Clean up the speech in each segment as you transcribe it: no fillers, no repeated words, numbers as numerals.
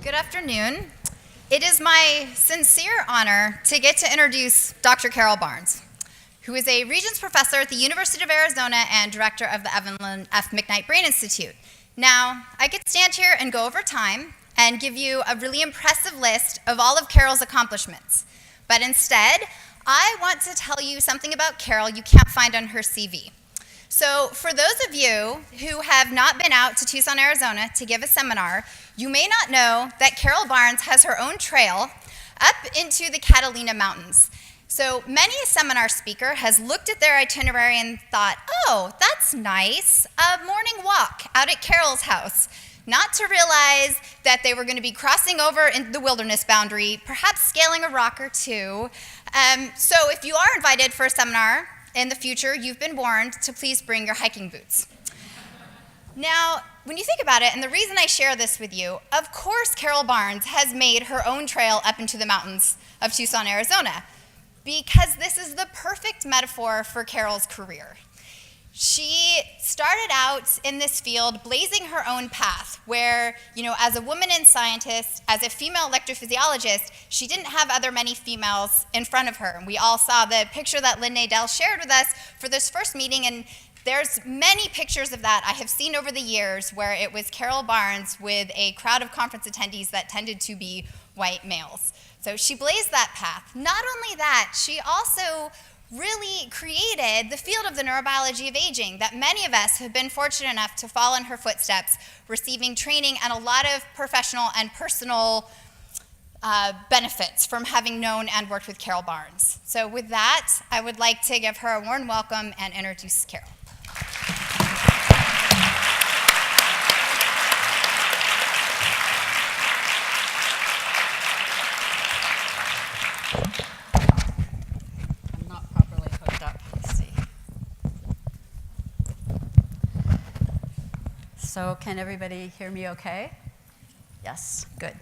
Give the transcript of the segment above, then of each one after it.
Good afternoon. It is my sincere honor to get to introduce Dr. Carol Barnes, who is a Regents professor at the University of Arizona and director of the Evelyn F. McKnight Brain Institute. Now, I could stand here and go over time and give you a really impressive list of all of Carol's accomplishments. But instead, I want to tell you something about Carol you can't find on her CV. So for those of you who have not been out to Tucson, Arizona to give a seminar, you may not know that Carol Barnes has her own trail up into the Catalina Mountains. So many a seminar speaker has looked at their itinerary and thought, oh, that's nice, a morning walk out at Carol's house, not to realize that they were going to be crossing over in the wilderness boundary, perhaps scaling a rock or two. So if you are invited for a seminar in the future, you've been warned to please bring your hiking boots. Now, when you think about it, and the reason I share this with you, of course Carol Barnes has made her own trail up into the mountains of Tucson, Arizona, because this is the perfect metaphor for Carol's career. She started out in this field blazing her own path where, as a woman and scientist, as a female electrophysiologist, she didn't have many females in front of her. And we all saw the picture that Lynn Nadell shared with us for this first meeting, and there's many pictures of that I have seen over the years where it was Carol Barnes with a crowd of conference attendees that tended to be white males. So she blazed that path. Not only that, she also really created the field of the neurobiology of aging that many of us have been fortunate enough to follow in her footsteps, receiving training and a lot of professional and personal benefits from having known and worked with Carol Barnes. So with that, I would like to give her a warm welcome and introduce Carol. So can everybody hear me okay? Yes, good.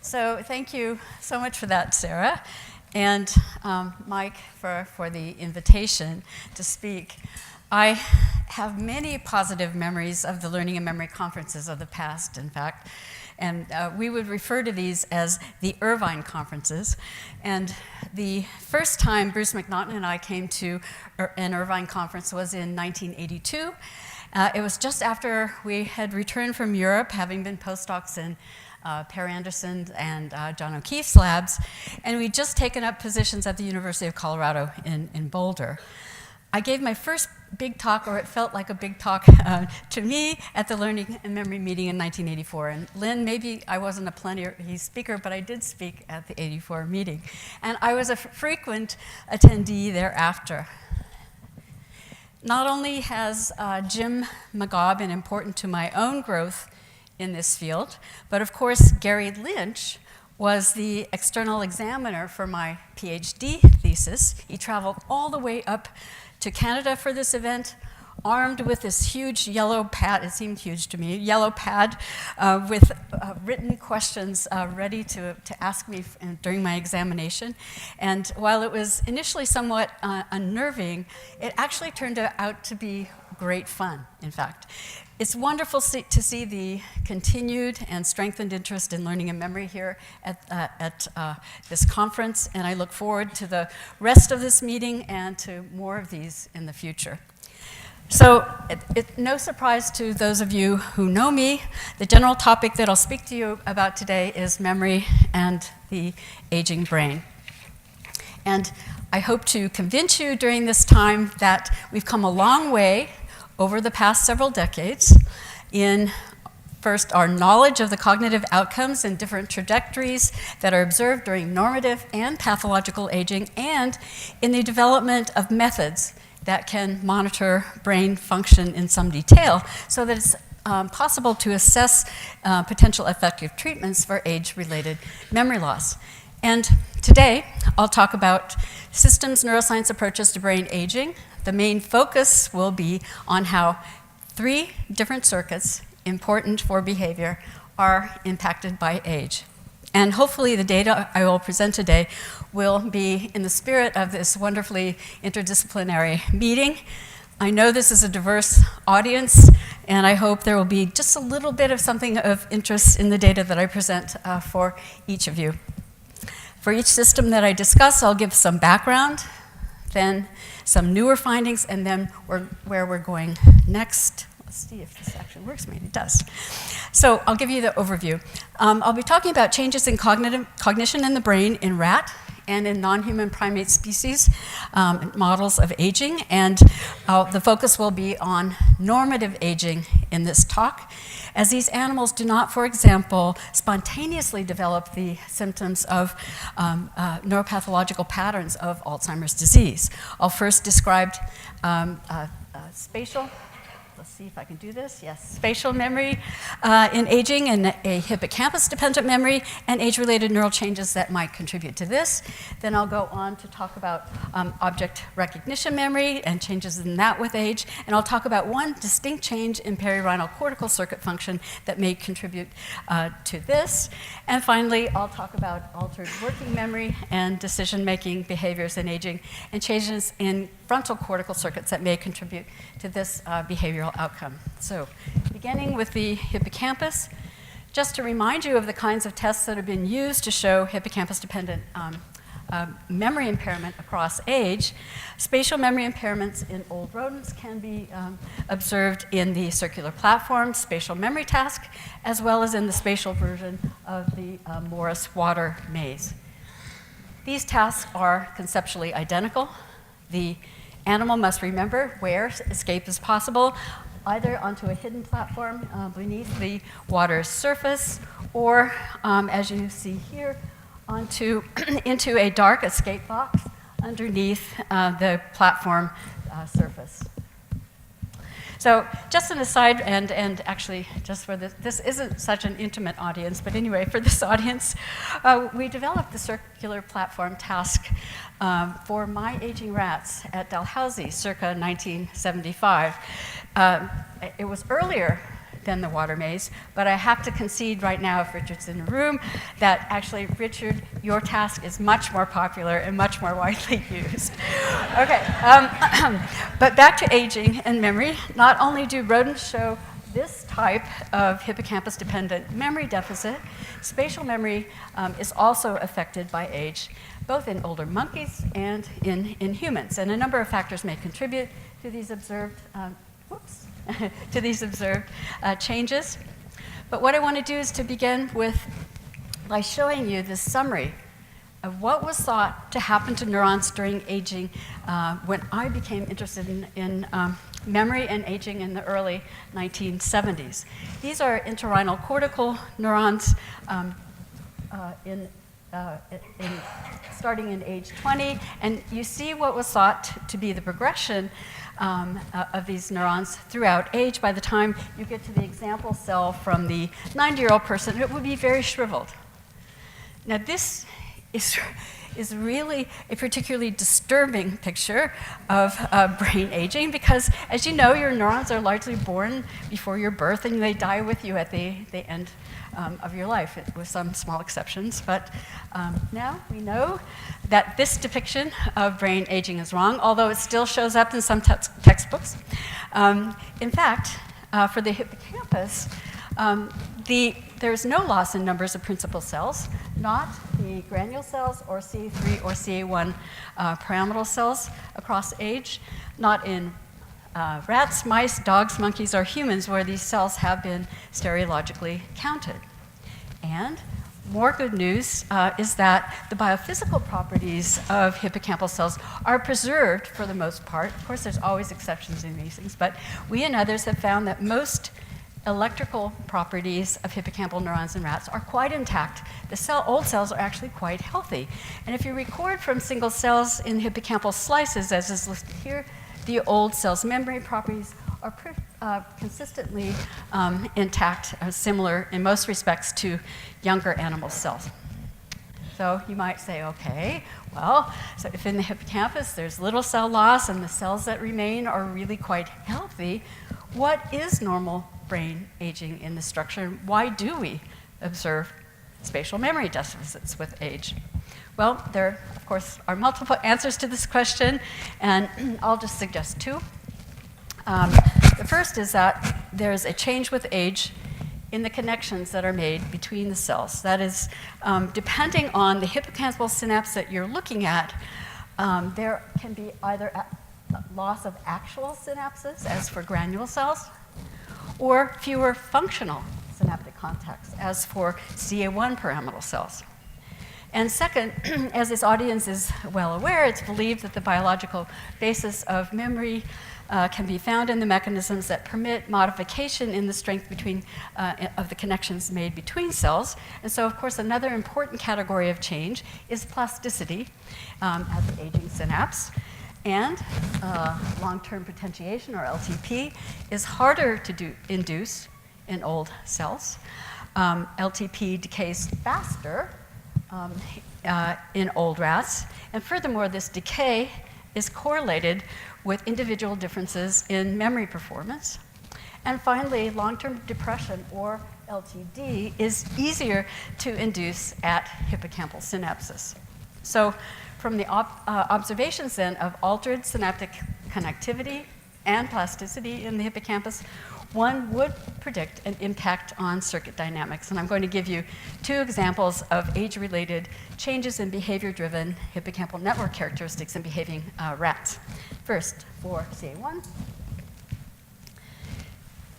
So thank you so much for that, Sara, and Mike for the invitation to speak. I have many positive memories of the Learning and Memory conferences of the past, in fact, and we would refer to these as the Irvine conferences. And the first time Bruce McNaughton and I came to an Irvine conference was in 1982. It was just after we had returned from Europe, having been postdocs in Perry Anderson and John O'Keefe's labs, and we'd just taken up positions at the University of Colorado in Boulder. I gave my first big talk, or it felt like a big talk to me, at the Learning and Memory meeting in 1984. And Lynn, maybe I wasn't a plenary speaker, but I did speak at the 84 meeting. And I was a frequent attendee thereafter. Not only has Jim McGaw been important to my own growth in this field, but of course Gary Lynch was the external examiner for my Ph.D. thesis. He traveled all the way up to Canada for this event, armed with this huge yellow pad, it seemed huge to me, yellow pad with written questions ready to ask me during my examination. And while it was initially somewhat unnerving, it actually turned out to be great fun, in fact. It's wonderful to see the continued and strengthened interest in learning and memory here at this conference, and I look forward to the rest of this meeting and to more of these in the future. So, no surprise to those of you who know me, the general topic that I'll speak to you about today is memory and the aging brain. And I hope to convince you during this time that we've come a long way over the past several decades in, first, our knowledge of the cognitive outcomes and different trajectories that are observed during normative and pathological aging, and in the development of methods that can monitor brain function in some detail so that it's possible to assess potential effective treatments for age-related memory loss. And today, I'll talk about systems neuroscience approaches to brain aging. The main focus will be on how 3 different circuits important for behavior are impacted by age. And hopefully the data I will present today will be in the spirit of this wonderfully interdisciplinary meeting. I know this is a diverse audience, and I hope there will be just a little bit of something of interest in the data that I present for each of you. For each system that I discuss, I'll give some background, then some newer findings, and then where we're going next. Let's see if this actually works. Maybe it does. So I'll give you the overview. I'll be talking about changes in cognition in the brain in rat and in non-human primate species, models of aging, and the focus will be on normative aging in this talk, as these animals do not, for example, spontaneously develop the symptoms of neuropathological patterns of Alzheimer's disease. I'll first describe spatial. Let's see if I can do this. Yes, spatial memory in aging and a hippocampus-dependent memory and age-related neural changes that might contribute to this. Then I'll go on to talk about object recognition memory and changes in that with age. And I'll talk about one distinct change in perirhinal cortical circuit function that may contribute to this. And finally, I'll talk about altered working memory and decision-making behaviors in aging and changes in frontal cortical circuits that may contribute to this behavioral outcome. So, beginning with the hippocampus, just to remind you of the kinds of tests that have been used to show hippocampus-dependent memory impairment across age, spatial memory impairments in old rodents can be observed in the circular platform spatial memory task, as well as in the spatial version of the Morris water maze. These tasks are conceptually identical. The animal must remember where escape is possible, either onto a hidden platform beneath the water's surface, or, as you see here, into a dark escape box underneath the platform surface. So just an aside, and actually just for this isn't such an intimate audience, but anyway, for this audience, we developed the circular platform task for my aging rats at Dalhousie circa 1975. It was earlier than the water maze, but I have to concede right now, if Richard's in the room, that actually, Richard, your task is much more popular and much more widely used. Okay, but back to aging and memory. Not only do rodents show this type of hippocampus-dependent memory deficit, spatial memory is also affected by age, both in older monkeys and in humans. And a number of factors may contribute to these observed changes. But what I want to do is to begin by showing you this summary of what was thought to happen to neurons during aging when I became interested in memory and aging in the early 1970s. These are entorhinal cortical neurons starting in age 20, and you see what was thought to be the progression of these neurons throughout age. By the time you get to the example cell from the 90-year-old person, it would be very shriveled. Now this is really a particularly disturbing picture of brain aging because, as you know, your neurons are largely born before your birth and they die with you at the end of your life, with some small exceptions. But now we know that this depiction of brain aging is wrong, although it still shows up in some textbooks. In fact, for the hippocampus, there's no loss in numbers of principal cells, not the granule cells or CA3 or CA1 pyramidal cells across age, not in rats, mice, dogs, monkeys, or humans where these cells have been stereologically counted. And more good news is that the biophysical properties of hippocampal cells are preserved for the most part. Of course, there's always exceptions in these things, but we and others have found that most electrical properties of hippocampal neurons in rats are quite intact. The old cells are actually quite healthy. And if you record from single cells in hippocampal slices, as is listed here, the old cells' memory properties are consistently intact, similar in most respects to younger animal cells. So you might say, okay, well, so if in the hippocampus there's little cell loss and the cells that remain are really quite healthy, what is normal brain aging in the structure, and why do we observe spatial memory deficits with age? Well, there, of course, are multiple answers to this question, and I'll just suggest two. The first is that there's a change with age in the connections that are made between the cells. That is, depending on the hippocampal synapse that you're looking at, there can be either loss of actual synapses, as for granule cells, or fewer functional synaptic contacts, as for CA1 pyramidal cells. And second, as this audience is well aware, it's believed that the biological basis of memory can be found in the mechanisms that permit modification in the strength of the connections made between cells. And so, of course, another important category of change is plasticity at the aging synapse. And long-term potentiation, or LTP, is harder to induce in old cells. LTP decays faster in old rats. And furthermore, this decay is correlated with individual differences in memory performance. And finally, long-term depression, or LTD, is easier to induce at hippocampal synapses. So from the observations then of altered synaptic connectivity and plasticity in the hippocampus, one would predict an impact on circuit dynamics. And I'm going to give you two examples of age-related changes in behavior-driven hippocampal network characteristics in behaving rats. First, for CA1.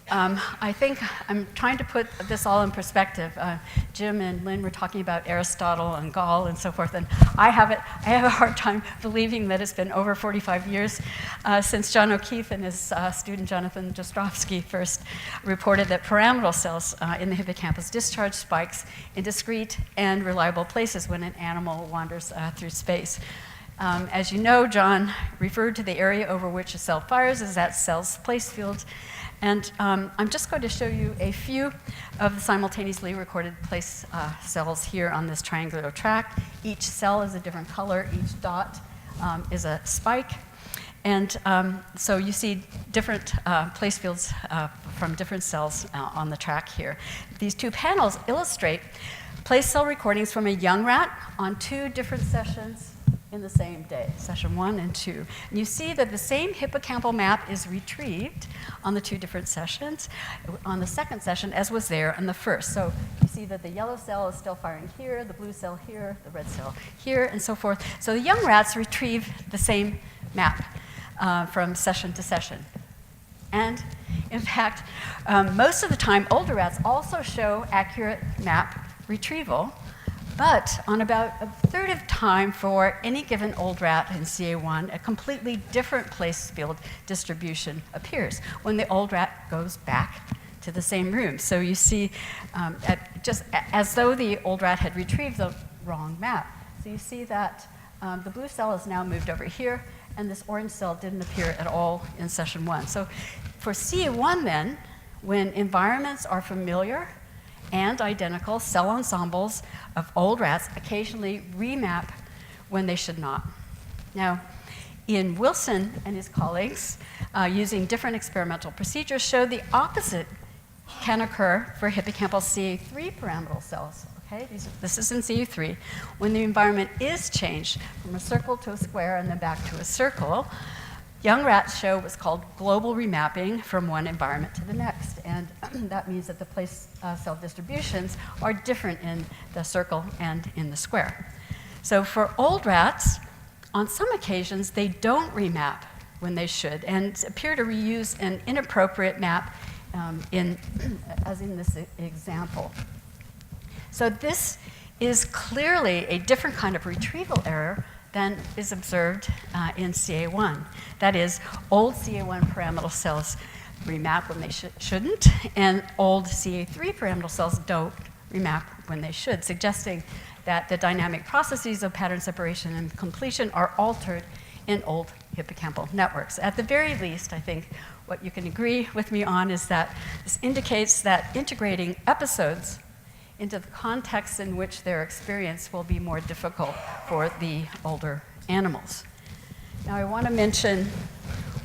I think I'm trying to put this all in perspective. Jim and Lynn were talking about Aristotle and Gall and so forth, and I have a hard time believing that it's been over 45 years since John O'Keefe and his student Jonathan Jostrowski first reported that pyramidal cells in the hippocampus discharge spikes in discrete and reliable places when an animal wanders through space. As you know, John referred to the area over which a cell fires as that cell's place field. And I'm just going to show you a few of the simultaneously recorded place cells here on this triangular track. Each cell is a different color. Each dot is a spike. And so you see different place fields from different cells on the track here. These two panels illustrate place cell recordings from a young rat on two different sessions in the same day, session 1 and 2. And you see that the same hippocampal map is retrieved on the two different sessions, on the second session as was there on the first. So you see that the yellow cell is still firing here, the blue cell here, the red cell here, and so forth. So the young rats retrieve the same map from session to session. And in fact, most of the time, older rats also show accurate map retrieval. But on about a third of time for any given old rat in CA1, a completely different place field distribution appears when the old rat goes back to the same room. So you see, just as though the old rat had retrieved the wrong map. So you see that the blue cell is now moved over here, and this orange cell didn't appear at all in session 1. So for CA1 then, when environments are familiar and identical, cell ensembles of old rats occasionally remap when they should not. Now, Ian Wilson and his colleagues, using different experimental procedures, showed the opposite can occur for hippocampal CA3 pyramidal cells. Okay? This is in CA3. When the environment is changed from a circle to a square and then back to a circle, young rats show what's called global remapping from one environment to the next. And that means that the place cell distributions are different in the circle and in the square. So for old rats, on some occasions, they don't remap when they should and appear to reuse an inappropriate map as in this example. So this is clearly a different kind of retrieval error than is observed in CA1. That is, old CA1 pyramidal cells remap when they shouldn't, and old CA3 pyramidal cells don't remap when they should, suggesting that the dynamic processes of pattern separation and completion are altered in old hippocampal networks. At the very least, I think what you can agree with me on is that this indicates that integrating episodes into the context in which their experience will be more difficult for the older animals. Now, I want to mention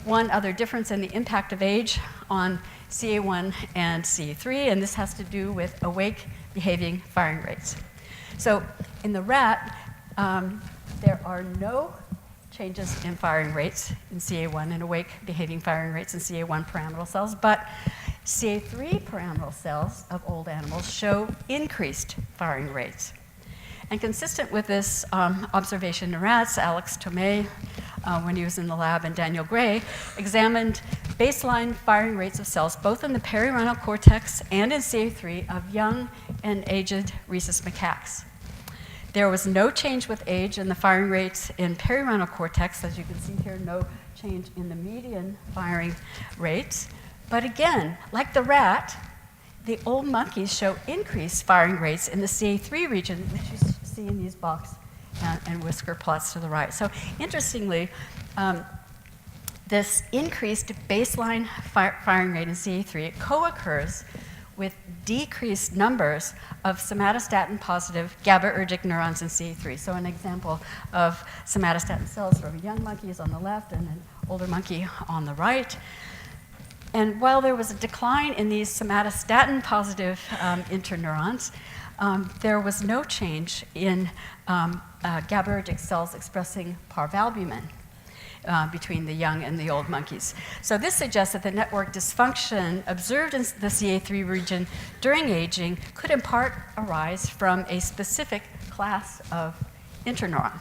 one other difference in the impact of age on CA1 and CA3, and this has to do with awake behaving firing rates. So in the rat, there are no changes in firing rates in CA1 and awake behaving firing rates in CA1 pyramidal cells, but CA3 pyramidal cells of old animals show increased firing rates. And consistent with this observation in rats, Alex Tomei, when he was in the lab, and Daniel Gray examined baseline firing rates of cells both in the perirhinal cortex and in CA3 of young and aged rhesus macaques. There was no change with age in the firing rates in perirhinal cortex. As you can see here, no change in the median firing rates. But again, like the rat, the old monkeys show increased firing rates in the CA3 region, which you see in these box and whisker plots to the right. So interestingly, this increased baseline firing rate in CA3 co-occurs with decreased numbers of somatostatin-positive GABAergic neurons in CA3. So an example of somatostatin cells from young monkeys on the left and an older monkey on the right. And while there was a decline in these somatostatin-positive interneurons, there was no change in GABAergic cells expressing parvalbumin between the young and the old monkeys. So this suggests that the network dysfunction observed in the CA3 region during aging could in part arise from a specific class of interneuron.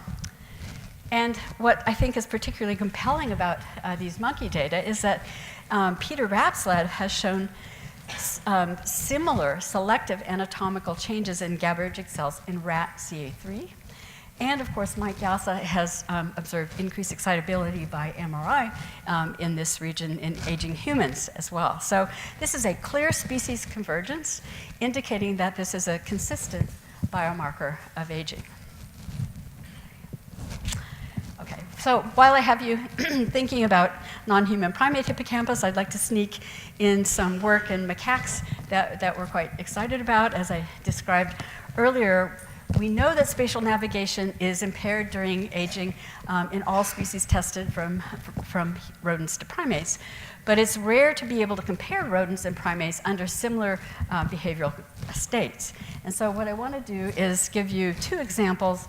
And what I think is particularly compelling about these monkey data is that Peter Rapp's lab has shown similar selective anatomical changes in GABAergic cells in rat CA3. And of course, Mike Yassa has observed increased excitability by MRI in this region in aging humans as well. So this is a clear species convergence, indicating that this is a consistent biomarker of aging. Okay, so while I have you thinking about non-human primate hippocampus, I'd like to sneak in some work in macaques that we're quite excited about. As I described earlier, we know that spatial navigation is impaired during aging in all species tested from rodents to primates, but it's rare to be able to compare rodents and primates under similar behavioral states. And so what I want to do is give you two examples,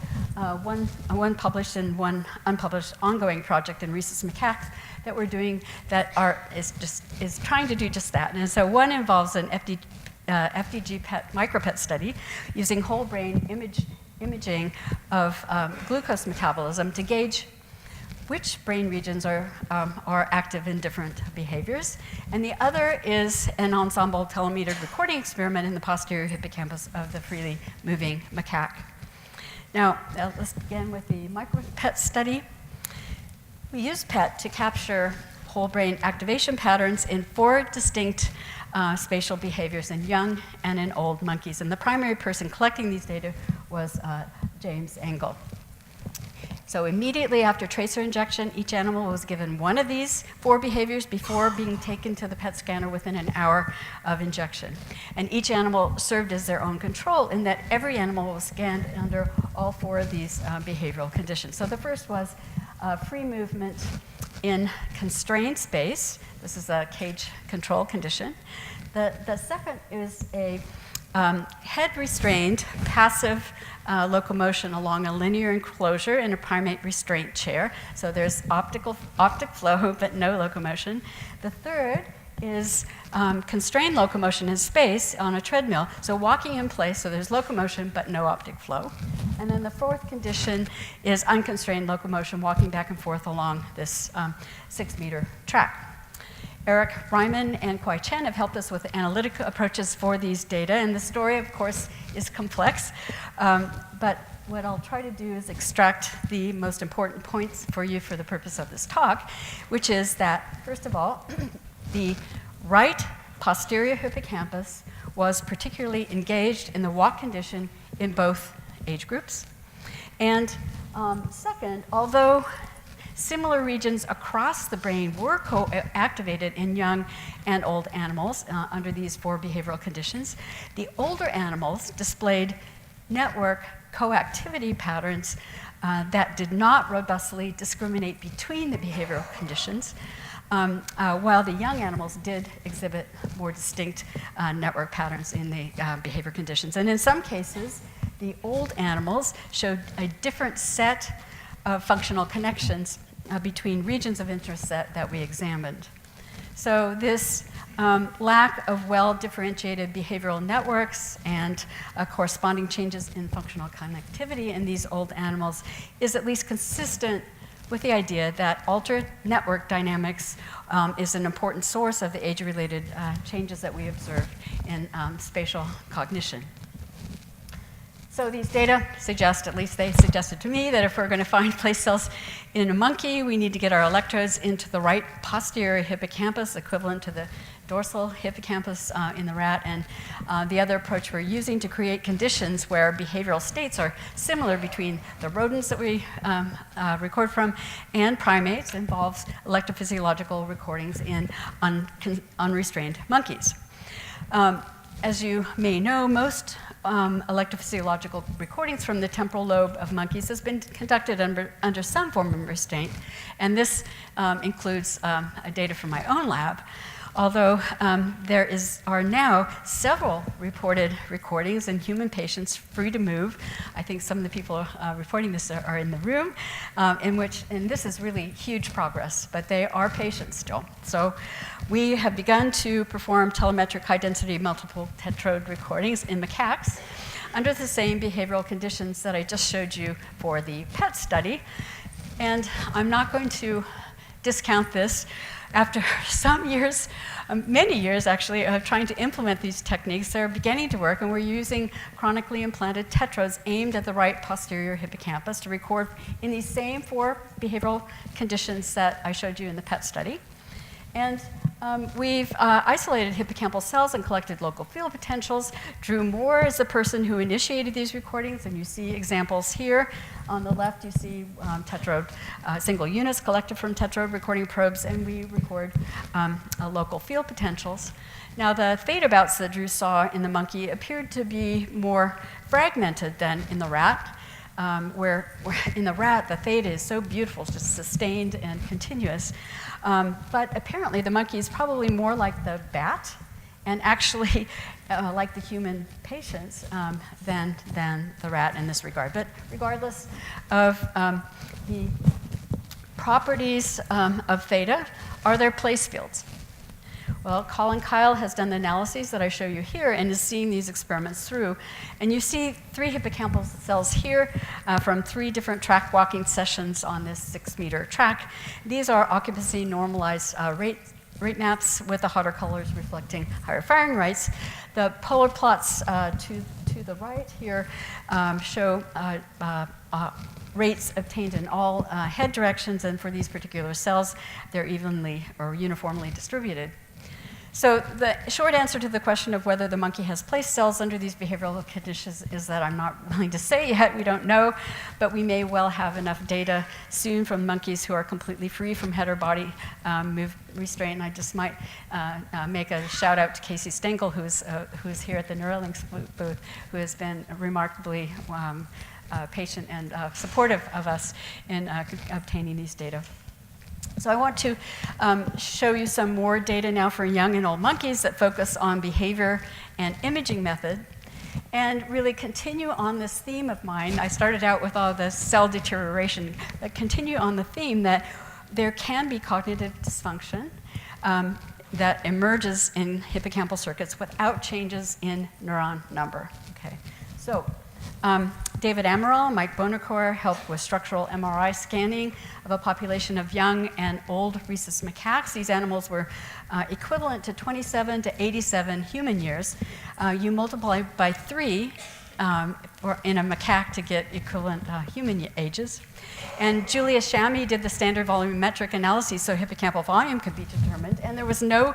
one published and one unpublished ongoing project in rhesus macaques that we're doing that is trying to do just that. And so one involves an FDG PET micropet study using whole brain imaging of glucose metabolism to gauge which brain regions are active in different behaviors. And the other is an ensemble telemetered recording experiment in the posterior hippocampus of the freely moving macaque. Now, let's begin with the micropet study. We use PET to capture whole brain activation patterns in 4 distinct spatial behaviors in young and in old monkeys. And the primary person collecting these data was James Engel. So immediately after tracer injection, each animal was given one of these 4 behaviors before being taken to the PET scanner within an hour of injection. And each animal served as their own control in that every animal was scanned under all 4 of these behavioral conditions. So the first was free movement in constrained space. This is a cage control condition. The second is a head-restrained passive locomotion along a linear enclosure in a primate restraint chair. So there's optic flow, but no locomotion. The third is constrained locomotion in space on a treadmill. So walking in place, so there's locomotion, but no optic flow. And then the fourth condition is unconstrained locomotion, walking back and forth along this 6-meter track. Eric Ryman and Kwai Chen have helped us with analytic approaches for these data, and the story, of course, is complex. But what I'll try to do is extract the most important points for you for the purpose of this talk, which is that, first of all, the right posterior hippocampus was particularly engaged in the walk condition in both age groups. And second, although similar regions across the brain were co-activated in young and old animals under these 4 behavioral conditions, the older animals displayed network coactivity patterns that did not robustly discriminate between the behavioral conditions, while the young animals did exhibit more distinct network patterns in the behavior conditions. And in some cases, the old animals showed a different set of functional connections between regions of interest that we examined. So this lack of well-differentiated behavioral networks and corresponding changes in functional connectivity in these old animals is at least consistent with the idea that altered network dynamics is an important source of the age-related changes that we observe in spatial cognition. So these data suggest, at least they suggested to me, that if we're going to find place cells in a monkey, we need to get our electrodes into the right posterior hippocampus, equivalent to the dorsal hippocampus in the rat. And the other approach we're using to create conditions where behavioral states are similar between the rodents that we record from and primates involves electrophysiological recordings in unrestrained monkeys. As you may know, most electrophysiological recordings from the temporal lobe of monkeys has been conducted under some form of restraint, and this includes data from my own lab. Although there are now several reported recordings in human patients free to move. I think some of the people reporting this are in the room, and this is really huge progress, but they are patients still. So we have begun to perform telemetric high-density multiple tetrode recordings in macaques under the same behavioral conditions that I just showed you for the PET study. And I'm not going to discount this. After some years, many years actually, of trying to implement these techniques, they're beginning to work, and we're using chronically implanted tetrodes aimed at the right posterior hippocampus to record in these same 4 behavioral conditions that I showed you in the PET study. And we've isolated hippocampal cells and collected local field potentials. Drew Moore is the person who initiated these recordings, and you see examples here. On the left, you see tetrode single units collected from tetrode recording probes, and we record local field potentials. Now, the theta bouts that Drew saw in the monkey appeared to be more fragmented than in the rat. Where in the rat, the theta is so beautiful, it's just sustained and continuous. But apparently, the monkey is probably more like the bat, and actually like the human patients than the rat in this regard. But regardless of the properties of theta, are there place fields? Well, Colin Kyle has done the analyses that I show you here and is seeing these experiments through. And you see 3 hippocampal cells here from 3 different track walking sessions on this 6-meter track. These are occupancy normalized rate maps with the hotter colors reflecting higher firing rates. The polar plots to the right here show rates obtained in all head directions, and for these particular cells, they're evenly or uniformly distributed. So the short answer to the question of whether the monkey has place cells under these behavioral conditions is that I'm not willing to say yet. We don't know, but we may well have enough data soon from monkeys who are completely free from head or body move restraint. And I just might make a shout out to Casey Stengel, who's here at the Neuralinks booth, who has been remarkably patient and supportive of us in obtaining these data. So I want to show you some more data now for young and old monkeys that focus on behavior and imaging method, and really continue on this theme of mine. I started out with all the cell deterioration, but continue on the theme that there can be cognitive dysfunction that emerges in hippocampal circuits without changes in neuron number. Okay, so David Amaral, Mike Bonacore helped with structural MRI scanning of a population of young and old rhesus macaques. These animals were equivalent to 27 to 87 human years. You multiply by 3 in a macaque to get equivalent human ages. And Julia Shami did the standard volumetric analysis so hippocampal volume could be determined, and there was no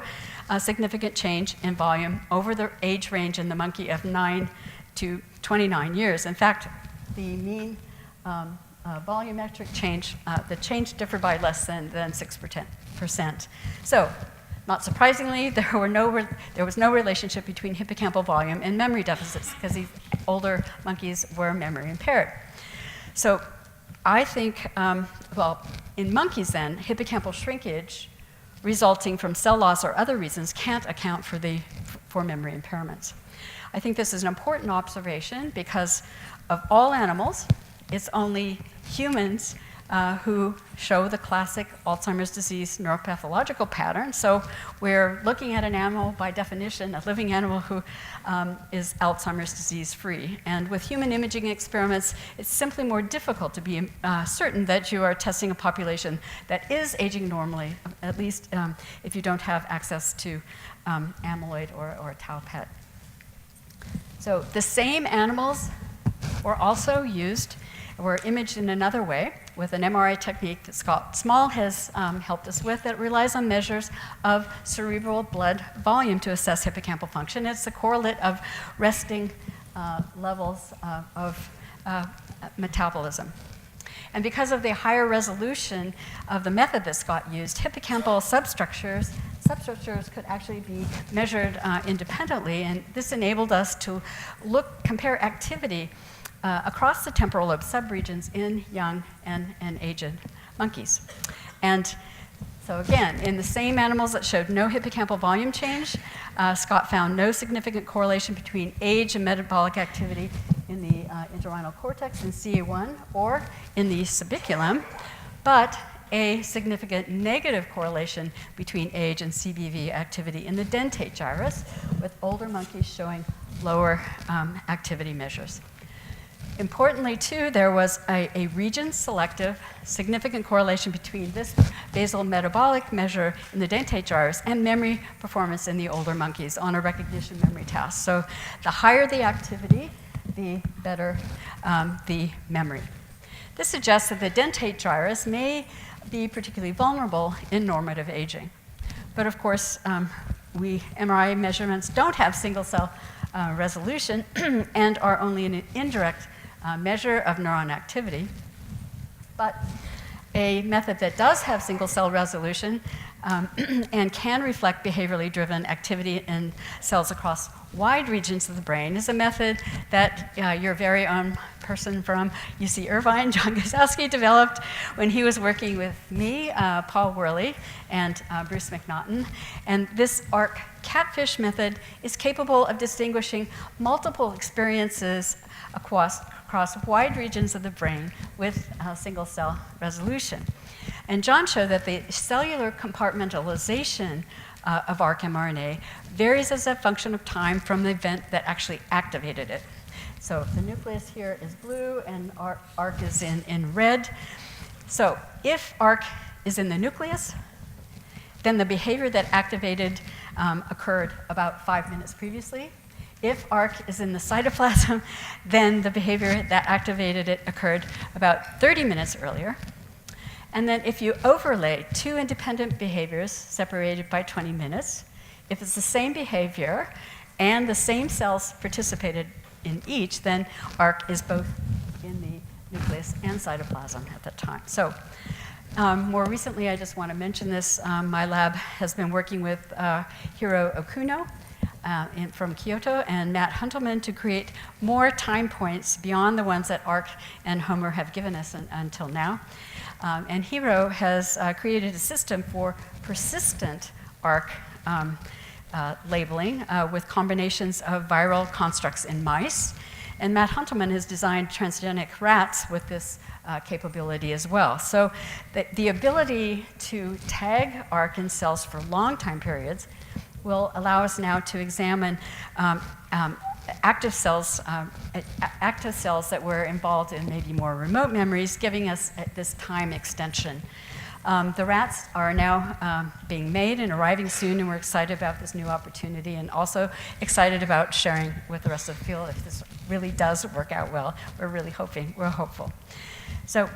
significant change in volume over the age range in the monkey of 9 to 29 years. In fact, the mean volumetric change, the change differed by less than 6%. So, not surprisingly, there was no relationship between hippocampal volume and memory deficits, because these older monkeys were memory impaired. So, I think, well, in monkeys then, hippocampal shrinkage resulting from cell loss or other reasons can't account for memory impairments. I think this is an important observation because of all animals, it's only humans who show the classic Alzheimer's disease neuropathological pattern. So we're looking at an animal, by definition, a living animal who is Alzheimer's disease free. And with human imaging experiments, it's simply more difficult to be certain that you are testing a population that is aging normally, at least if you don't have access to amyloid or tau PET. So the same animals were also used, were imaged in another way with an MRI technique that Scott Small has helped us with that relies on measures of cerebral blood volume to assess hippocampal function. It's a correlate of resting levels of metabolism. And because of the higher resolution of the method that Scott used, hippocampal substructures could actually be measured independently, and this enabled us to compare activity across the temporal lobe subregions in young and aged monkeys. And so again, in the same animals that showed no hippocampal volume change, Scott found no significant correlation between age and metabolic activity in the entorhinal cortex in CA1 or in the subiculum, but a significant negative correlation between age and CBV activity in the dentate gyrus, with older monkeys showing lower activity measures. Importantly, too, there was a region-selective significant correlation between this basal metabolic measure in the dentate gyrus and memory performance in the older monkeys on a recognition memory task. So the higher the activity, the better the memory. This suggests that the dentate gyrus may be particularly vulnerable in normative aging. But of course, MRI measurements don't have single-cell resolution and are only an indirect measure of neuron activity. But a method that does have single-cell resolution and can reflect behaviorally driven activity in cells across wide regions of the brain is a method that your very own person from UC Irvine, John Gosowski, developed when he was working with me, Paul Worley, and Bruce McNaughton. And this ARC catfish method is capable of distinguishing multiple experiences across wide regions of the brain with single-cell resolution. And John showed that the cellular compartmentalization of ARC mRNA varies as a function of time from the event that actually activated it. So the nucleus here is blue and ARC is in red. So if ARC is in the nucleus, then the behavior that activated occurred about 5 minutes previously. If ARC is in the cytoplasm, then the behavior that activated it occurred about 30 minutes earlier. And then if you overlay two independent behaviors separated by 20 minutes, if it's the same behavior and the same cells participated in each, then ARC is both in the nucleus and cytoplasm at that time. So more recently, I just want to mention this, my lab has been working with Hiro Okuno from Kyoto and Matt Huntelman to create more time points beyond the ones that ARC and Homer have given us until now. And Hiro has created a system for persistent ARC labeling with combinations of viral constructs in mice. And Matt Huntelman has designed transgenic rats with this capability as well. So the ability to tag ARC in cells for long time periods will allow us now to examine active cells that were involved in maybe more remote memories, giving us this time extension. The rats are now being made and arriving soon, and we're excited about this new opportunity and also excited about sharing with the rest of the field if this really does work out well. We're really hoping, we're hopeful. So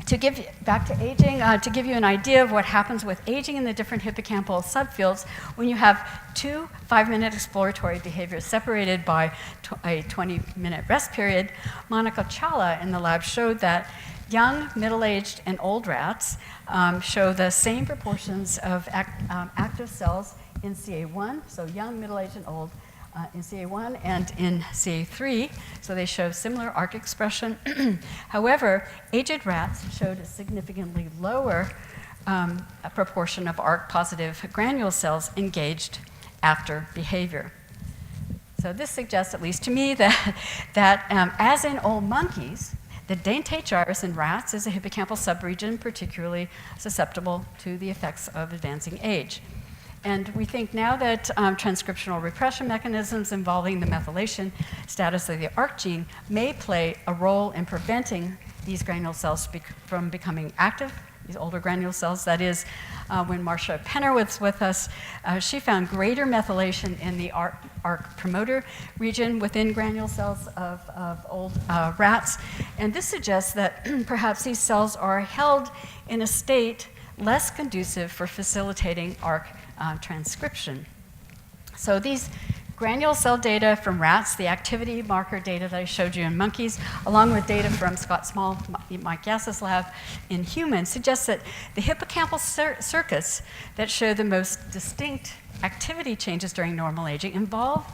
to give you, back to aging, to give you an idea of what happens with aging in the different hippocampal subfields when you have two 5-minute exploratory behaviors separated by a 20-minute rest period, Monica Challa in the lab showed that young, middle-aged, and old rats show the same proportions of active cells in CA1, so young, middle-aged, and old, in CA1 and in CA3, so they show similar ARC expression. However, aged rats showed a significantly lower proportion of ARC-positive granule cells engaged after behavior. So this suggests, at least to me, that, as in old monkeys, the dentate gyrus in rats is a hippocampal subregion particularly susceptible to the effects of advancing age. And we think now that transcriptional repression mechanisms involving the methylation status of the ARC gene may play a role in preventing these granule cells from becoming active, these older granule cells. That is, when Marcia Penner was with us, she found greater methylation in the ARC promoter region within granule cells of old rats. And this suggests that perhaps these cells are held in a state less conducive for facilitating ARC transcription. So these granule cell data from rats, the activity marker data that I showed you in monkeys, along with data from Scott Small, Mike Yass's lab in humans, suggests that the hippocampal circuits that show the most distinct activity changes during normal aging involve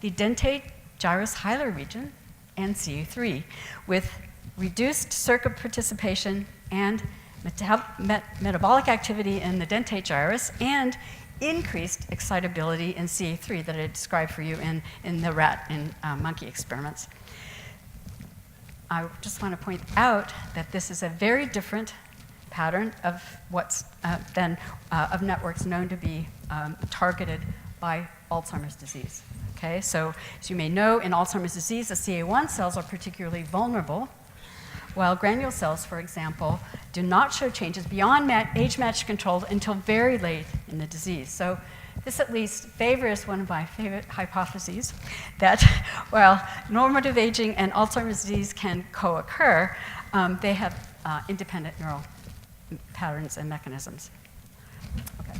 the dentate gyrus hilar region and CU3, with reduced circuit participation and metabolic activity in the dentate gyrus and increased excitability in CA3 that I described for you in the rat and monkey experiments. I just want to point out that this is a very different pattern of of networks known to be targeted by Alzheimer's disease. Okay, so as you may know, in Alzheimer's disease, the CA1 cells are particularly vulnerable, while granule cells, for example, do not show changes beyond age-matched control until very late in the disease. So this at least favors one of my favorite hypotheses, that while normative aging and Alzheimer's disease can co-occur, they have independent neural patterns and mechanisms. Okay.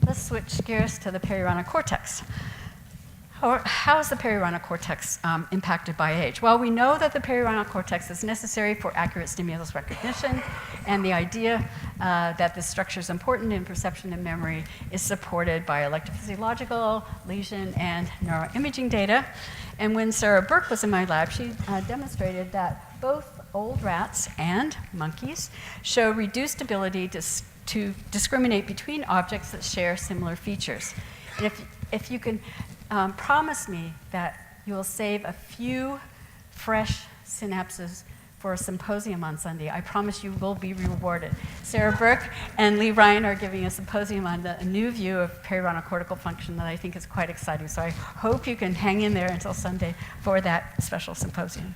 Let's switch gears to the perirhinal cortex. How is the perirhinal cortex impacted by age? Well, we know that the perirhinal cortex is necessary for accurate stimulus recognition, and the idea that this structure is important in perception and memory is supported by electrophysiological, lesion, and neuroimaging data. And when Sara Burke was in my lab, she demonstrated that both old rats and monkeys show reduced ability to discriminate between objects that share similar features. And if you can promise me that you will save a few fresh synapses for a symposium on Sunday, I promise you will be rewarded. Sara Burke and Lee Ryan are giving a symposium on a new view of perirhinal cortical function that I think is quite exciting. So I hope you can hang in there until Sunday for that special symposium.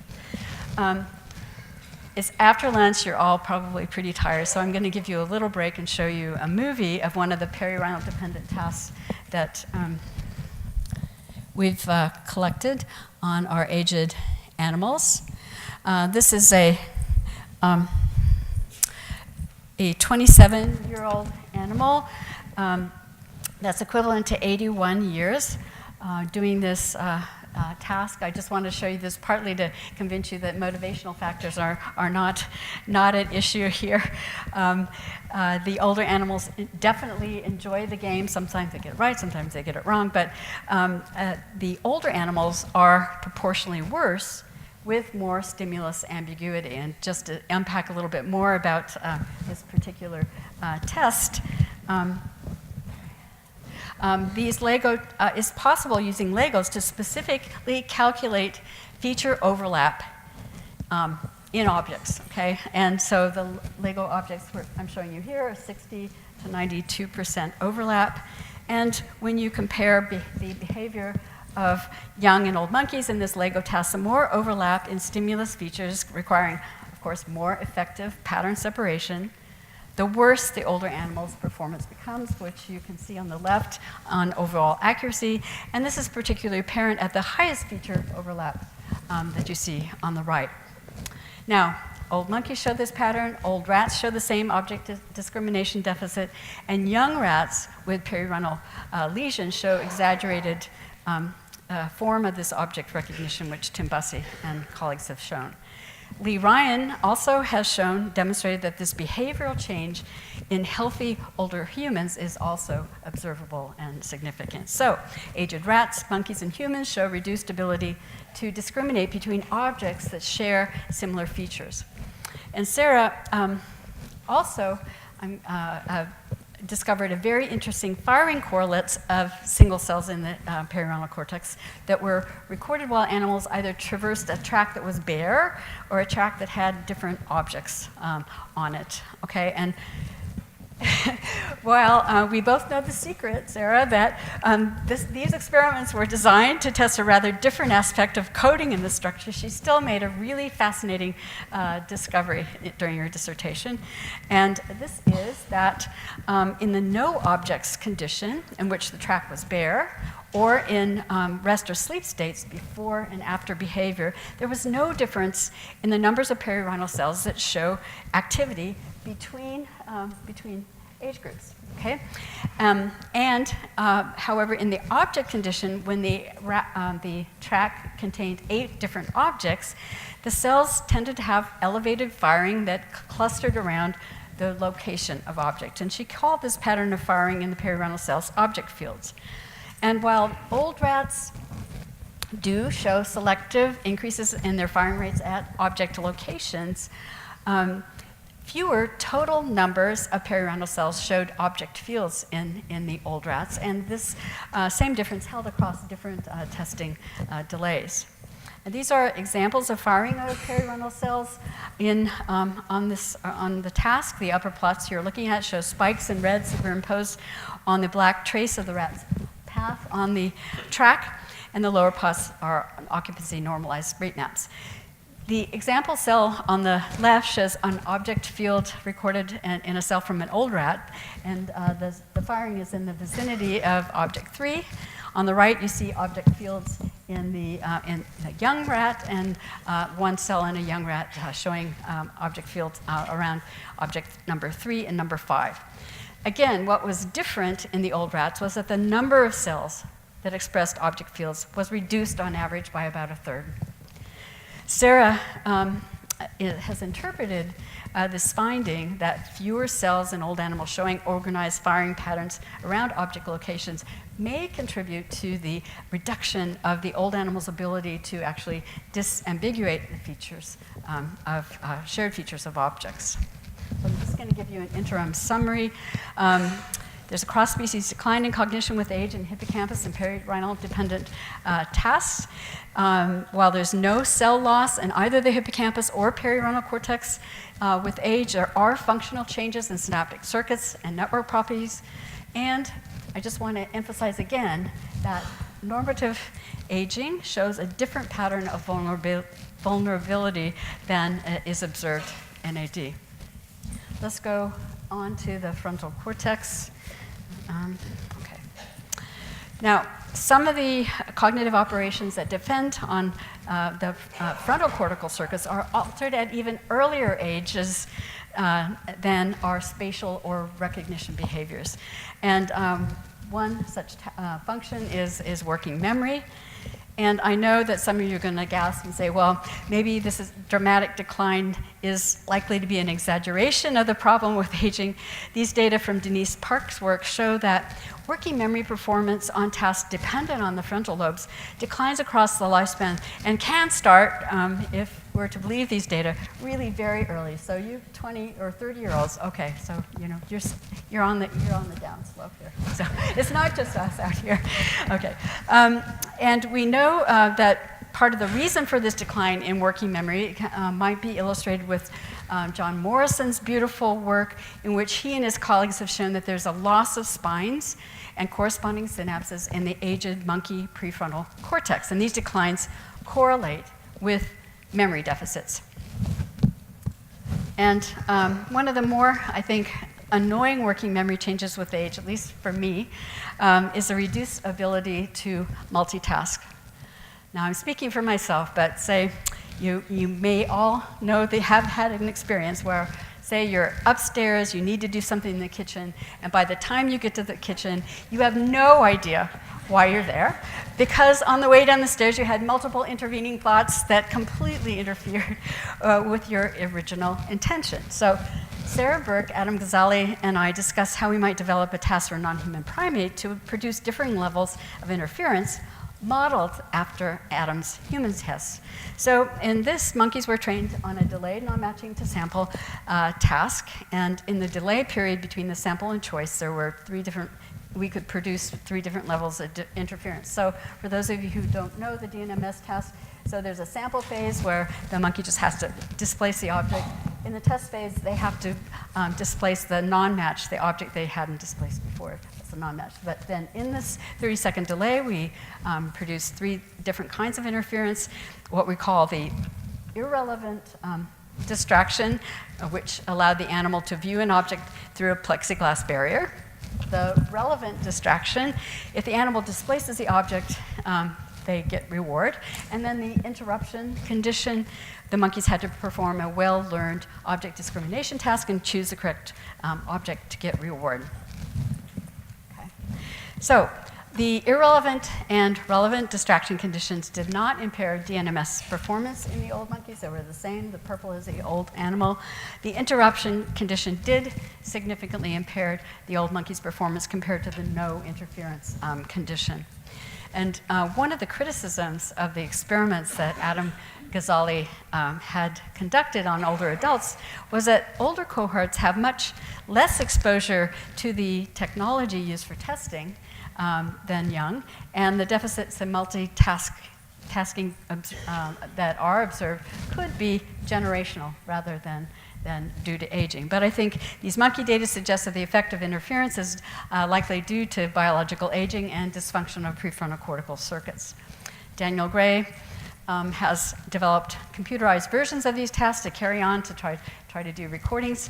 It's after lunch, you're all probably pretty tired, so I'm going to give you a little break and show you a movie of one of the perirhinal dependent tasks that we've collected on our aged animals. This is a 27-year-old animal that's equivalent to 81 years doing this task. I just want to show you this partly to convince you that motivational factors are not at issue here. The older animals definitely enjoy the game. Sometimes they get it right, sometimes they get it wrong, but the older animals are proportionally worse with more stimulus ambiguity. And just to unpack a little bit more about this particular test, it's possible using Legos to specifically calculate feature overlap in objects, okay? And so the Lego objects I'm showing you here are 60 to 92% overlap. And when you compare the behavior of young and old monkeys in this Lego task, some more overlap in stimulus features requiring, of course, more effective pattern separation, the worse the older animal's performance becomes, which you can see on the left on overall accuracy. And this is particularly apparent at the highest feature overlap that you see on the right. Now, old monkeys show this pattern, old rats show the same object discrimination deficit, and young rats with perirhinal lesions show exaggerated form of this object recognition, which Tim Bussey and colleagues have shown. Lee Ryan also has demonstrated that this behavioral change in healthy older humans is also observable and significant. So, aged rats, monkeys, and humans show reduced ability to discriminate between objects that share similar features. And Sara also discovered a very interesting firing correlates of single cells in the perirhinal cortex that were recorded while animals either traversed a track that was bare or a track that had different objects on it. Okay, and well, we both know the secret, Sara, that these experiments were designed to test a rather different aspect of coding in the structure. She still made a really fascinating discovery during her dissertation. And this is that in the no objects condition, in which the track was bare, or in rest or sleep states before and after behavior, there was no difference in the numbers of perirhinal cells that show activity between age groups. Okay, however, in the object condition, when the track contained 8 different objects, the cells tended to have elevated firing that clustered around the location of object. And she called this pattern of firing in the perirhinal cells object fields. And while old rats do show selective increases in their firing rates at object locations, fewer total numbers of perirhinal cells showed object fields in the old rats, and this same difference held across different testing delays. And these are examples of firing of perirhinal cells on the task. The upper plots you're looking at show spikes in red superimposed on the black trace of the rat's path on the track, and the lower plots are occupancy normalized rate maps. The example cell on the left shows an object field recorded in a cell from an old rat, and the firing is in the vicinity of object 3. On the right, you see object fields in the young rat, and one cell in a young rat showing object fields around object number 3 and number 5. Again, what was different in the old rats was that the number of cells that expressed object fields was reduced on average by about 1/3. Sara has interpreted this finding that fewer cells in old animals showing organized firing patterns around object locations may contribute to the reduction of the old animal's ability to actually disambiguate the features shared features of objects. So I'm just going to give you an interim summary. There's a cross-species decline in cognition with age in hippocampus and perirhinal-dependent tasks. While there's no cell loss in either the hippocampus or perirhinal cortex with age, there are functional changes in synaptic circuits and network properties. And I just want to emphasize again that normative aging shows a different pattern of vulnerability than is observed in AD. Let's go on to the frontal cortex. Okay. Now, some of the cognitive operations that depend on the frontal cortical circuits are altered at even earlier ages than our spatial or recognition behaviors. And one such function is working memory. And I know that some of you are going to gasp and say, well, maybe this dramatic decline is likely to be an exaggeration of the problem with aging. These data from Denise Park's work show that working memory performance on tasks dependent on the frontal lobes declines across the lifespan and can start, if we're to believe these data, really very early. So you 20 or 30-year-olds, okay, so you're on the down slope here. So it's not just us out here. Okay, and we know that part of the reason for this decline in working memory might be illustrated with John Morrison's beautiful work, in which he and his colleagues have shown that there's a loss of spines and corresponding synapses in the aged monkey prefrontal cortex, and these declines correlate with memory deficits. And one of the more, I think, annoying working memory changes with age, at least for me, is a reduced ability to multitask. Now, I'm speaking for myself, but say you may all know they have had an experience where, say you're upstairs, you need to do something in the kitchen, and by the time you get to the kitchen, you have no idea why you're there, because on the way down the stairs you had multiple intervening thoughts that completely interfered with your original intention. So Sara, Burke, Adam Ghazali, and I discussed how we might develop a task for a non-human primate to produce differing levels of interference modeled after Adam's human tests. So in this, monkeys were trained on a delayed non-matching to sample task, and in the delay period between the sample and choice, there were we could produce 3 different levels of interference. So for those of you who don't know the DNMS test, so there's a sample phase where the monkey just has to displace the object. In the test phase, they have to displace the non-match, the object they hadn't displaced before. That's a non-match. But then in this 30-second delay, we produce 3 different kinds of interference, what we call the irrelevant distraction, which allowed the animal to view an object through a plexiglass barrier. The relevant distraction, if the animal displaces the object, they get reward. And then the interruption condition, the monkeys had to perform a well-learned object discrimination task and choose the correct object to get reward. Okay. So the irrelevant and relevant distraction conditions did not impair DNMS performance in the old monkeys. They were the same. The purple is the old animal. The interruption condition did significantly impair the old monkey's performance compared to the no interference condition. And one of the criticisms of the experiments that Adam Ghazali had conducted on older adults was that older cohorts have much less exposure to the technology used for testing than young, and the deficits in multitasking that are observed could be generational rather than due to aging. But I think these monkey data suggest that the effect of interference is likely due to biological aging and dysfunction of prefrontal cortical circuits. Daniel Gray has developed computerized versions of these tests to carry on to try to do recordings.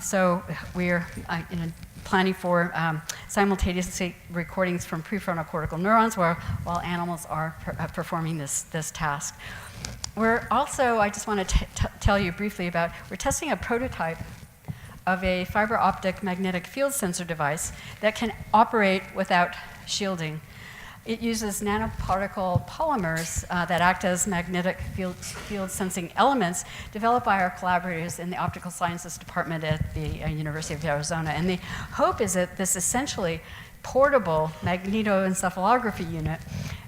So we're planning for simultaneously recordings from prefrontal cortical neurons while animals are performing this task. We're also, I just want to tell you briefly about, we're testing a prototype of a fiber optic magnetic field sensor device that can operate without shielding. It uses nanoparticle polymers that act as magnetic field sensing elements developed by our collaborators in the Optical Sciences Department at the University of Arizona. And the hope is that this essentially portable magnetoencephalography unit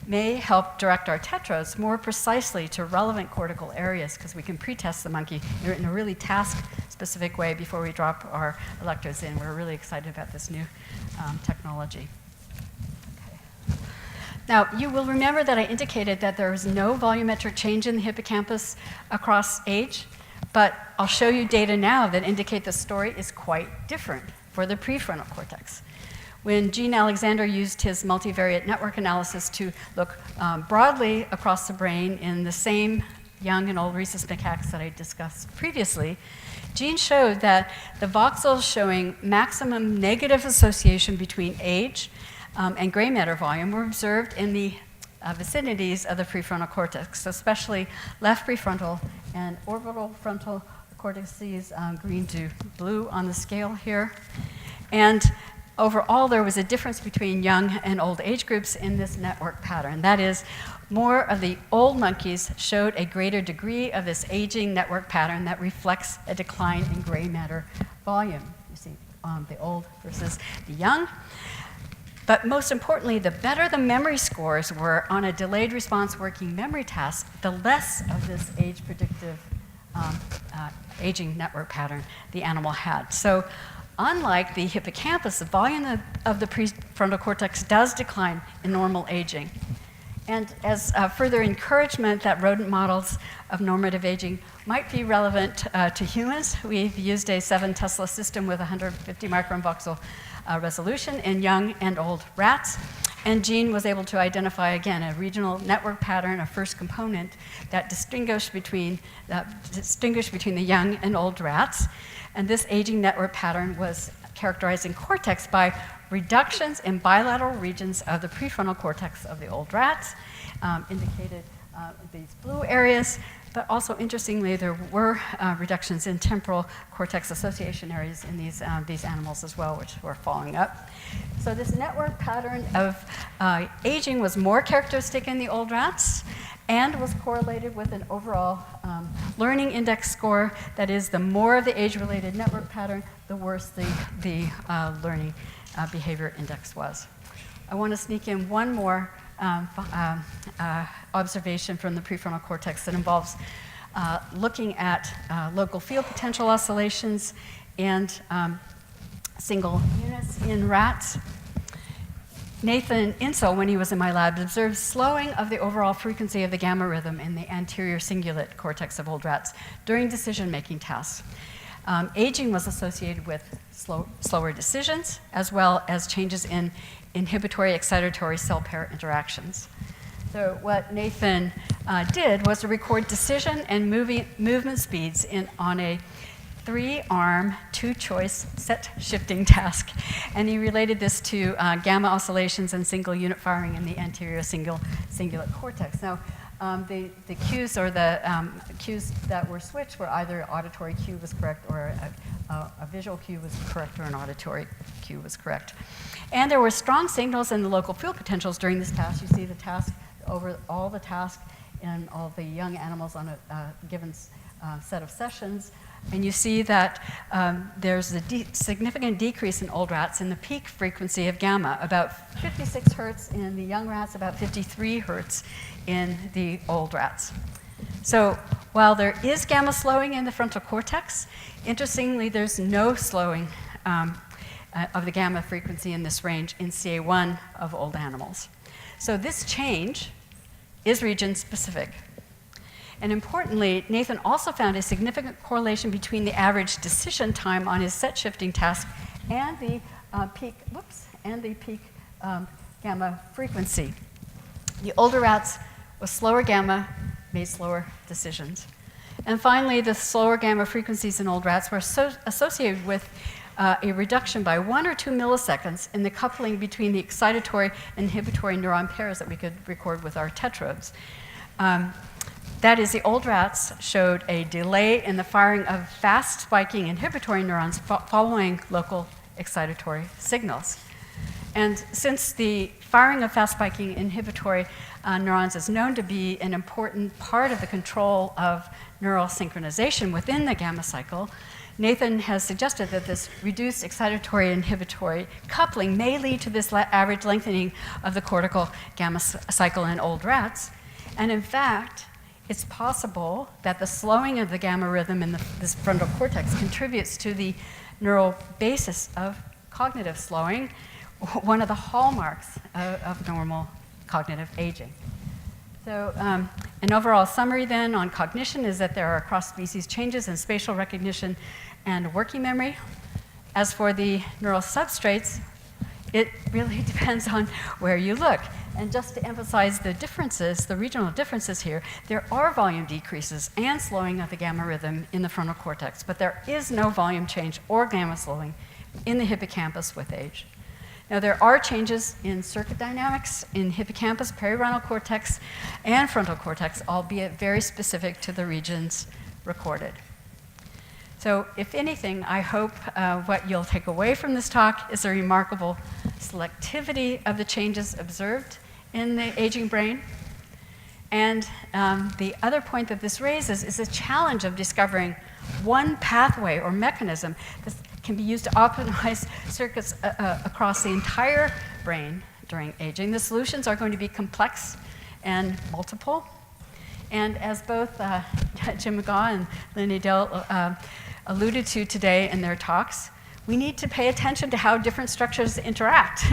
may help direct our tetras more precisely to relevant cortical areas, because we can pre-test the monkey in a really task-specific way before we drop our electrodes in. We're really excited about this new technology. Okay. Now, you will remember that I indicated that there is no volumetric change in the hippocampus across age, but I'll show you data now that indicate the story is quite different for the prefrontal cortex. When Gene Alexander used his multivariate network analysis to look broadly across the brain in the same young and old rhesus macaques that I discussed previously, Gene showed that the voxels showing maximum negative association between age and gray matter volume were observed in the vicinities of the prefrontal cortex, especially left prefrontal and orbital frontal cortices, green to blue on the scale here. And overall, there was a difference between young and old age groups in this network pattern. That is, more of the old monkeys showed a greater degree of this aging network pattern that reflects a decline in gray matter volume. You see the old versus the young. But most importantly, the better the memory scores were on a delayed response working memory task, the less of this age predictive aging network pattern the animal had. So unlike the hippocampus, the volume of the prefrontal cortex does decline in normal aging. And as further encouragement that rodent models of normative aging might be relevant to humans, we've used a 7 Tesla system with 150 micron voxel resolution in young and old rats. And Gene was able to identify, again, a regional network pattern, a first component that distinguished between the young and old rats. And this aging network pattern was characterized in cortex by reductions in bilateral regions of the prefrontal cortex of the old rats, indicated these blue areas, but also interestingly, there were reductions in temporal cortex association areas in these animals as well, which were following up. So this network pattern of aging was more characteristic in the old rats and was correlated with an overall learning index score. That is, the more of the age-related network pattern, the worse the learning behavior index was. I want to sneak in one more observation from the prefrontal cortex that involves looking at local field potential oscillations and single units in rats. Nathan Insel, when he was in my lab, observed slowing of the overall frequency of the gamma rhythm in the anterior cingulate cortex of old rats during decision-making tasks. Aging was associated with slower decisions, as well as changes in inhibitory-excitatory cell pair interactions. So what Nathan did was to record decision and movement speeds on a 3-arm, 2-choice set shifting task. And he related this to gamma oscillations and single unit firing in the anterior cingulate cortex. Now, the cues or the cues that were switched were either auditory cue was correct or a visual cue was correct or an auditory cue was correct. And there were strong signals in the local field potentials during this task. You see the task over all the task in all the young animals on a given set of sessions. And you see that there's a significant decrease in old rats in the peak frequency of gamma, about 56 hertz in the young rats, about 53 hertz in the old rats. So while there is gamma slowing in the frontal cortex, interestingly, there's no slowing of the gamma frequency in this range in CA1 of old animals. So this change is region-specific. And importantly, Nathan also found a significant correlation between the average decision time on his set shifting task and the peak gamma frequency. The older rats with slower gamma made slower decisions. And finally, the slower gamma frequencies in old rats were associated with a reduction by 1 or 2 milliseconds in the coupling between the excitatory and inhibitory neuron pairs that we could record with our tetrodes. That is, the old rats showed a delay in the firing of fast spiking inhibitory neurons following local excitatory signals. And since the firing of fast spiking inhibitory neurons is known to be an important part of the control of neural synchronization within the gamma cycle, Nathan has suggested that this reduced excitatory inhibitory coupling may lead to this average lengthening of the cortical gamma cycle in old rats. And in fact, it's possible that the slowing of the gamma rhythm in this frontal cortex contributes to the neural basis of cognitive slowing, one of the hallmarks of normal cognitive aging. So an overall summary then on cognition is that there are cross-species changes in spatial recognition and working memory. As for the neural substrates, it really depends on where you look. And just to emphasize the differences, the regional differences here, there are volume decreases and slowing of the gamma rhythm in the frontal cortex, but there is no volume change or gamma slowing in the hippocampus with age. Now, there are changes in circuit dynamics in hippocampus, perirhinal cortex, and frontal cortex, albeit very specific to the regions recorded. So, if anything, I hope what you'll take away from this talk is the remarkable selectivity of the changes observed in the aging brain. And the other point that this raises is the challenge of discovering one pathway or mechanism that can be used to optimize circuits across the entire brain during aging. The solutions are going to be complex and multiple. And as both Jim McGaw and Lynn Adele alluded to today in their talks, we need to pay attention to how different structures interact,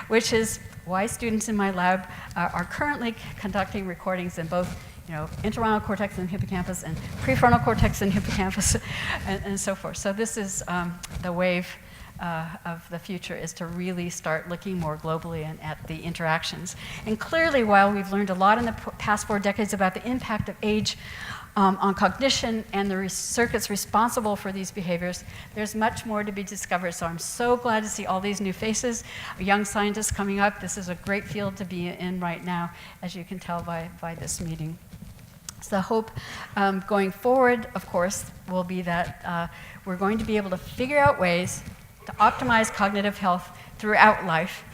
which is why students in my lab are currently conducting recordings in both entorhinal cortex and hippocampus and prefrontal cortex and hippocampus and so forth. So this is the wave of the future, is to really start looking more globally and at the interactions. And clearly, while we've learned a lot in the past 4 decades about the impact of age on cognition and the circuits responsible for these behaviors, there's much more to be discovered. So I'm so glad to see all these new faces, young scientists coming up. This is a great field to be in right now, as you can tell by this meeting. So the hope going forward, of course, will be that we're going to be able to figure out ways to optimize cognitive health throughout life,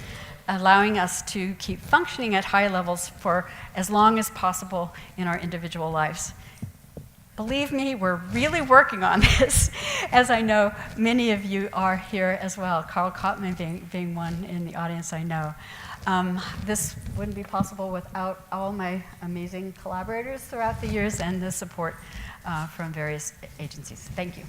allowing us to keep functioning at high levels for as long as possible in our individual lives. believe me, we're really working on this, as I know many of you are here as well, Carl Kottman being one in the audience I know. This wouldn't be possible without all my amazing collaborators throughout the years and the support from various agencies. Thank you.